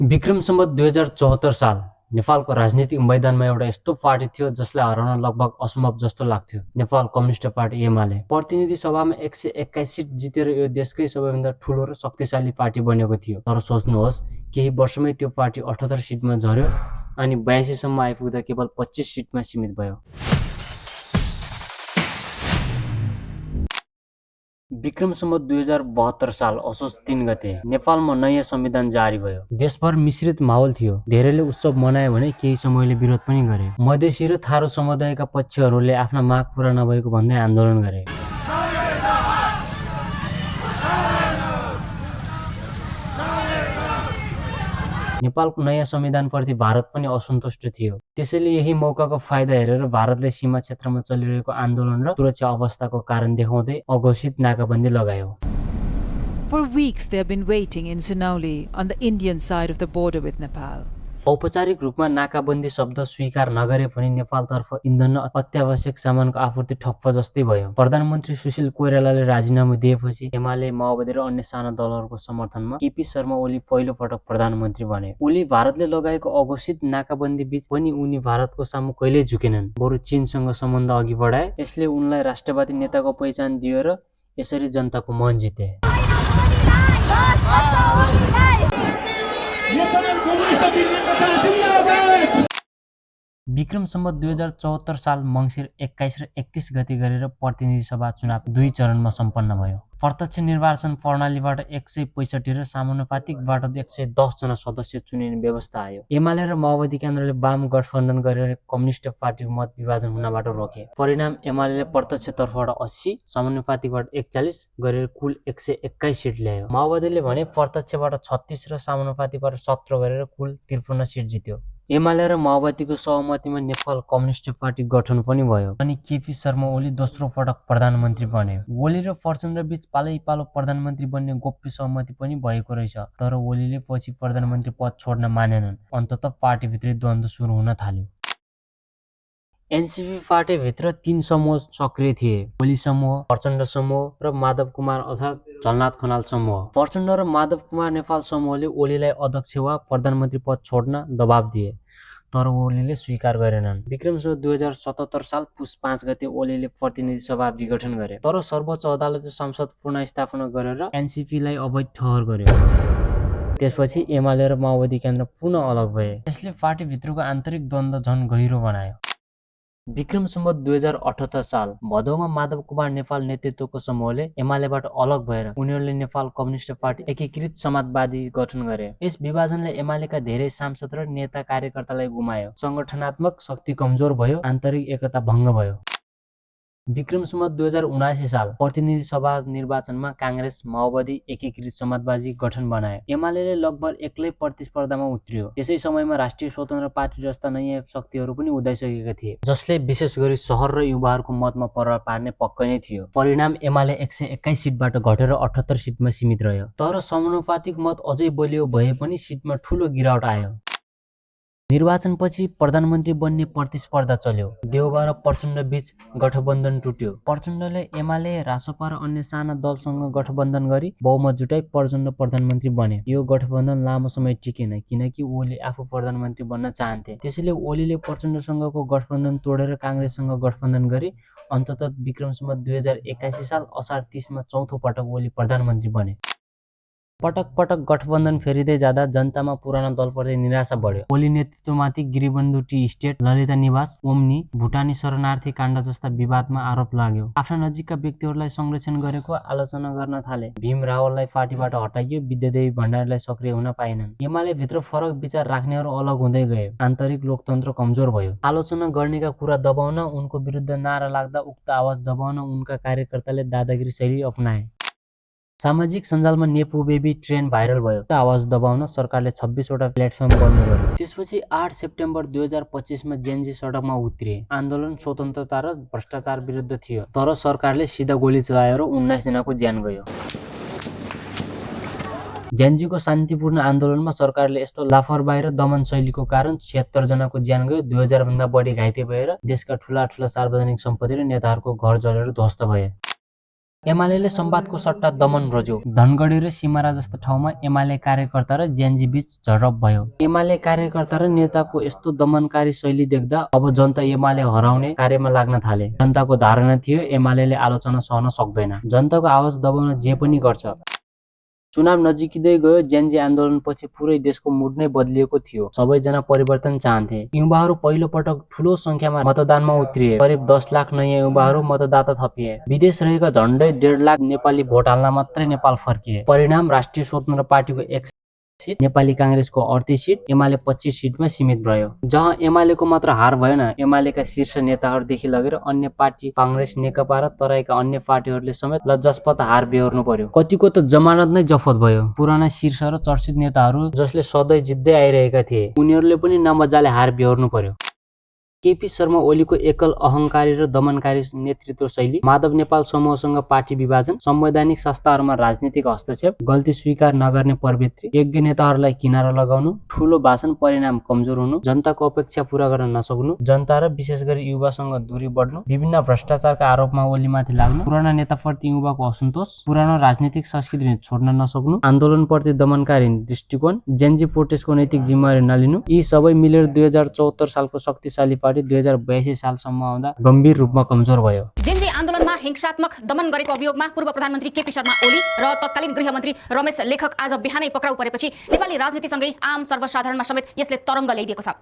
विक्रम सम्वत 2074 साल नेपालको राजनीतिक मैदानमा एउटा यस्तो पार्टी थियो जसलाई हराउन लगभग असम्भव जस्तो लाग्थ्यो। नेपाल कम्युनिस्ट पार्टी एमाले प्रतिनिधि सभामा 121 सिट जितेर यो देशकै सबैभन्दा ठूलो र शक्तिशाली पार्टी बनेको थियो। तर सोच्नुहोस्, केही वर्षमै त्यो पार्टी 78 सिटमा झर्यो अनि 82 सम्म आइपुग्दा केवल 25 सिटमा सीमित भयो। विक्रम सम्वत 2072 साल असोज 3 गते नेपालमा नयाँ संविधान जारी भयो। देशभर मिश्रित माहौल थियो। धेरैले उत्सव मनायो भने केही समूहले विरोध पनि गरे। मधेसी र थारू समुदायका पक्षहरूले आफ्ना माग पूरा नभएको भन्दै आन्दोलन गरे। नेपालको नयाँ संविधानप्रति भारत पनि असन्तुष्ट थियो। त्यसैले यही मौकाको फाइदा हेरेर भारतले सीमा क्षेत्रमा चलिरहेको आन्दोलन र सुरक्षा अवस्थाको कारण देखाउँदै अघोषित नाकाबन्दी लगायो। For weeks they have been waiting in Sunauli on the Indian side of the border with Nepal. औपचारिक रूपमा नाकाबन्दी शब्द स्वीकार नगरे पनि नेपालतर्फ इन्धन र अत्यावश्यक सामानको आपूर्ति ठप्प जस्तै भयो। प्रधानमन्त्री सुशील कोइरालाले राजीनामा दिएपछि एमाले, माओवादी र अन्य साना दलहरूको समर्थनमा केपी शर्मा ओली पहिलो पटक प्रधानमन्त्री बने। ओली भारतले लगाएको अघोषित नाकाबन्दी बीच पनि उनी भारतको सामु कहिल्यै झुकेनन्, बरु चीनसँग सम्बन्ध अघि बढाए। यसले उनलाई राष्ट्रवादी नेताको पहिचान दियो र यसरी जनताको मन जिते। विक्रम सम्वत 2074 साल मङ्सिर 21 र 31 गते गरेर प्रतिनिधि सभा चुनाव 2 चरणमा सम्पन्न भयो। प्रत्यक्ष निर्वाचन प्रणालीबाट 165 र समानुपातिकबाट 110 जना सदस्य चुनिने व्यवस्था आयो। एमाले र माओवादी केन्द्रले वाम गठबन्धन गरेर कम्युनिस्ट पार्टीको मत विभाजन हुनबाट रोके। परिणाम एमाले प्रत्यक्ष तर्फबाट 80, समानुपातिकबाट 41 गरेर कुल 121 सिट ल्यायो। माओवादीले भने प्रत्यक्षबाट 36 र समानुपातिकबाट 17 गरेर कुल 53 सिट जित्यो। एमाले र माओवादीको सहमतिमा नेपाल कम्युनिस्ट पार्टी गठन पनि भयो अनि केपी शर्मा ओली दोस्रो पटक प्रधानमन्त्री बने। ओली र प्रचण्ड बीच पालै-पालो प्रधानमन्त्री बन्ने गोप्य सहमति पनि भएको रहेछ। तर ओलीले पछि प्रधानमन्त्री पद छोड्न मानेनन्। अन्ततः पार्टीभित्रै द्वन्द्व सुरु हुन थाल्यो। एनसीपी पार्टीभित्र 3 समूह सक्रिय थिए: ओली समूह, प्रचण्ड समूह र माधव कुमार अर्थात् झलनाथ खनाल समूह। प्रचण्ड र माधव कुमार नेपाल समूहले ओलीलाई अध्यक्ष वा प्रधानमन्त्री पद छोड्न दबाब दिए, तर ओलीले स्वीकार गरेनन्। विक्रम सम्वत 2077 साल पुस 5 गते ओलीले प्रतिनिधि सभा विघटन गरे, तर सर्वोच्च अदालतले संसद पुनर्स्थापना गरेर एनसीपीलाई अवैध ठहर गर्यो। त्यसपछि एमाले र माओवादी केन्द्र पुनः अलग भए। यसले पार्टीभित्रको आन्तरिक द्वन्द्व झन गहिरो बनायो। विक्रम सम्वत 2078 साल भदौमा माधव कुमार नेपाल नेतृत्वको समूहले एमालेबाट अलग भएर उनीहरूले नेपाल कम्युनिस्ट पार्टी एकीकृत समाजवादी गठन गरे। यस विभाजनले एमालेका धेरै सांसद र नेता कार्यकर्तालाई गुमायो। संगठनात्मक शक्ति कमजोर भयो, आन्तरिक एकता भङ्ग भयो। विक्रम सम्वत 2079 साल प्रतिनिधि सभा निर्वाचनमा काङ्ग्रेस माओवादी एकीकृत समाजवादी गठन बनाए। एमाले लगभग एक्लै प्रतिस्पर्धामा उत्रियो। त्यसै समयमा राष्ट्रिय स्वतन्त्र पार्टी जस्ता नयाँ शक्तिहरू पनि उदाइसकेका थिए, जसले विशेष गरी शहर र युवाहरूको मतमा प्रभाव पार्ने पक्कै नै थियो। परिणाम एमाले 121 सिटबाट घटेर 78 सिटमा सीमित रह्यो। तर समानुपातिक मत अझै बलियो भए पनि सिटमा ठूलो गिरावट आयो। निर्वाचनपछि प्रधानमन्त्री बन्ने प्रतिस्पर्धा चल्यो। देउबा र प्रचण्ड बीच गठबन्धन टुट्यो। प्रचण्डले एमाले, रासपा र अन्य साना दलसँग गठबन्धन गरी बहुमत जुटाई प्रचण्ड प्रधानमन्त्री बने। यो गठबन्धन लामो समय टिकेन किनकि ओली आफू प्रधानमन्त्री बन्न चाहन्थे। त्यसैले ओलीले प्रचण्डसँगको गठबन्धन तोडेर काङ्ग्रेससँग गठबन्धन गरे। अन्ततः विक्रम सम्वत 2081 साल असार 30 मा चौथो पटक ओली प्रधानमन्त्री बने। पटक पटक गठबन्धन फेरिँदै जाँदा जनतामा पुरानो दलप्रति निराशा बढ्यो। ओली नेतृत्वमाथि गिरिबन्धु टी स्टेट, ललिता निवास, ओम्नी, भुटानी शरणार्थी काण्ड जस्ता विवादमा आरोप लाग्यो। आफ्ना नजिकका व्यक्तिहरूलाई संरक्षण गरेको आलोचना गर्न थाले। भीम रावललाई पार्टीबाट हटाइयो। विद्यादेवी भण्डारीलाई सक्रिय हुन पाइनन्। एमाले भित्र फरक विचार राख्नेहरू अलग हुँदै गए। आन्तरिक लोकतन्त्र कमजोर भयो। आलोचना गर्नेका कुरा दबाउन, उनको विरुद्ध नारा लाग्दा उक्त आवाज दबाउन उनका कार्यकर्ताले दादागिरी शैली अपनाए। सामाजिक सञ्जालमा नेपु बेबी ट्रेन भाइरल भयो। आवाज दबाउन सरकारले 26 वटा प्लेटफर्म बन्द गर्यो। त्यसपछि 8 सेप्टेम्बर 2025 मा जेनजी सडकमा उत्रिए। आन्दोलन स्वतन्त्रता र भ्रष्टाचार विरुद्ध थियो, तर सरकारले सिधा गोली चलाएर 19 जनाको ज्यान गयो। जेनजीको शान्तिपूर्ण आन्दोलनमा सरकारले यस्तो लापरवाही र दमन शैलीको कारण 76 जनाको ज्यान गयो। 2000 भन्दा बढी घाइते भएर देशका ठूला ठूला सार्वजनिक सम्पत्ति र नेताहरूको घर जलेर ध्वस्त भए। एमाले संवादको सट्टा दमन रोज्यो। धनगढी र सिमरा जस्ता ठाउँमा एमाले कार्यकर्ता र जेएनजी बीच झडप भयो। एमाले कार्यकर्ता र नेताको यस्तो दमनकारी शैली देख्दा अब जनता एमाले हराउने कार्यमा लाग्न थाले। जनताको धारणा थियो एमाले आलोचना सहन सक्दैन, जनताको आवाज दबाउन जे पनि गर्छ। चुनाव नजिकिँदै गयो। जेएनजी आन्दोलनपछि पुरै देशको मुड नै बदलिएको थियो। सबैजना परिवर्तन चाहन्थे। युवाहरू पहिलो पटक ठूलो संख्यामा मतदानमा उत्रिए। करिब 10 लाख नयाँ युवाहरू मतदाता थपिए। विदेश रहेका झण्डै 1.5 लाख नेपाली भोट हाल्न मात्रै नेपाल फर्किए। परिणाम राष्ट्रिय स्वतन्त्र पार्टीको 1 सीट, नेपाली कांग्रेसको 38 सीट, एमाले 25 सीटमा सीमित रह्यो। जहाँ एमालेको मात्र हार भएन, एमालेका शीर्ष नेताहरूदेखि लगेर अन्य पार्टी कांग्रेस, नेकपा र तराईका अन्य पार्टीहरूले समेत लज्जास्पद हार बेहोर्नु पर्यो। कतिको त जमानत नै जफत भयो। पुराना शीर्ष र चर्चित नेताहरू जसले सधैँ जित्दै आइरहेका थिए, उनीहरूले पनि नमजाले हार बेहोर्नु पर्यो। केपी शर्मा ओलीको एकल अहंकारी र दमनकारी नेतृत्व शैली, माधव नेपाल समूहसँग पार्टी विभाजन, संवैधानिक संस्थाहरूमा राजनीतिक हस्तक्षेप, गल्ती स्वीकार नगर्ने प्रवृत्ति, योग्य नेताहरूलाई किनारा लगाउनु, ठूलो भाषण, परिणाम कमजोर हुनु, जनताको अपेक्षा पूरा गर्न नसक्नु, जनता र विशेष गरी युवासँग दूरी बढ्नु, विभिन्न भ्रष्टाचारका आरोपमा ओलीमाथि लाग्नु, पुराना नेताप्रति युवाको असन्तोष, पुरानो राजनीतिक संस्कृति छोड्न नसक्नु, आन्दोलनप्रति दमनकारी दृष्टिकोण, जेएनजी प्रोटेस्टको नैतिक जिम्मेवारी नलिनु, यी सबै मिलेर 2074 सालको शक्तिशाली 2082 सालसम्म आउँदा गम्भीर रूपमा कमजोर भयो। जेएनजी आन्दोलनमा हिंसात्मक दमन गरेको अभियोगमा पूर्व प्रधानमन्त्री केपी शर्मा ओली र तत्कालीन गृहमन्त्री रमेश लेखक आज बिहानै पक्राउ परेपछि नेपाली राजनीतिसँगै आम सर्वसाधारणमा समेत यसले तरङ्ग ल्याइदिएको छ।